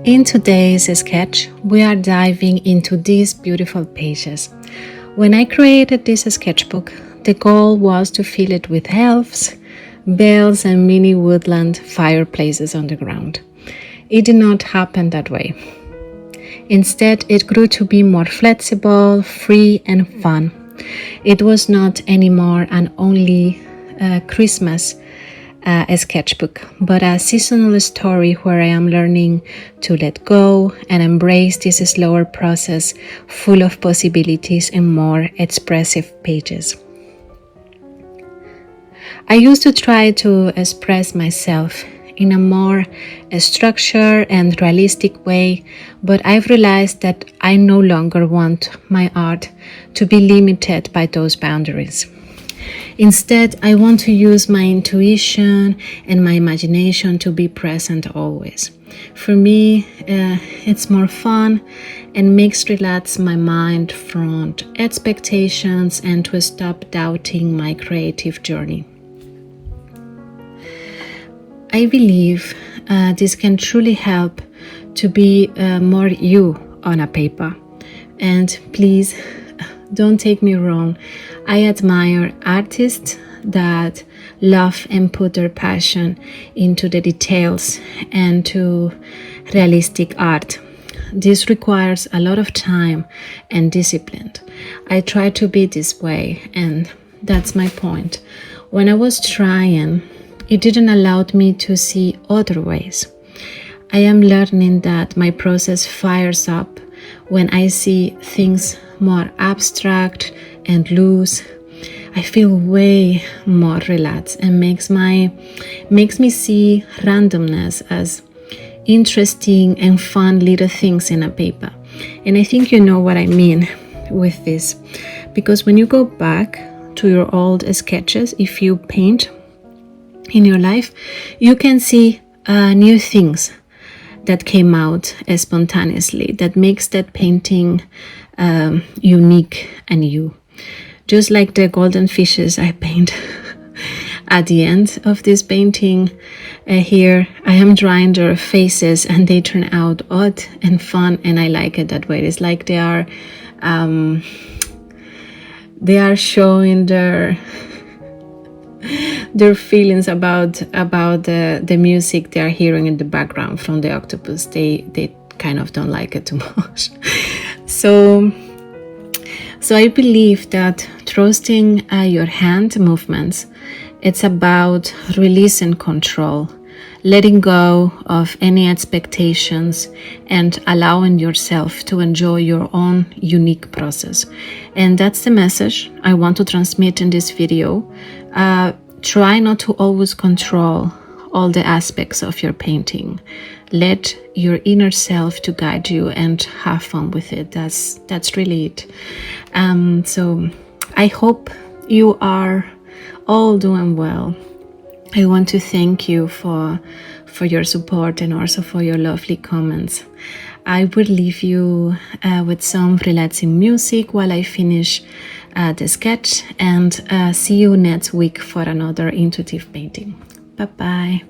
In today's sketch, we are diving into these beautiful pages. When I created this sketchbook, the goal was to fill it with elves, bells, and mini woodland fireplaces on the ground. It did not happen that way. Instead, it grew to be more flexible, free, and fun. It was not anymore an only Christmas sketchbook, but a seasonal story where I am learning to let go and embrace this slower process full of possibilities and more expressive pages. I used to try to express myself in a more structured and realistic way, but I've realized that I no longer want my art to be limited by those boundaries. Instead, I want to use my intuition and my imagination to be present always. For me, it's more fun and makes relax my mind from expectations and to stop doubting my creative journey. I believe this can truly help to be more you on a paper. And please, don't take me wrong, I admire artists that love and put their passion into the details and to realistic art. This requires a lot of time and discipline. I try to be this way, and that's my point. When I was trying, it didn't allow me to see other ways. I am learning that my process fires up when I see things more abstract and loose. I feel way more relaxed and makes me see randomness as interesting and fun little things in a paper. And I think you know what I mean with this, because when you go back to your old sketches, if you paint in your life, you can see new things that came out spontaneously, that makes that painting unique and you. Just like the golden fishes I paint at the end of this painting, here I am drawing their faces and they turn out odd and fun, and I like it that way. It's like they are showing their feelings about the music they are hearing in the background from the octopus. They kind of don't like it too much. So I believe that trusting your hand movements, it's about release and control, letting go of any expectations and allowing yourself to enjoy your own unique process. And that's the message I want to transmit in this video. Try not to always control all the aspects of your painting. Let your inner self to guide you and have fun with it. That's really it. So I hope you are all doing well. I want to thank you for your support and also for your lovely comments. I will leave you with some relaxing music while I finish the sketch, and see you next week for another intuitive painting. Bye bye.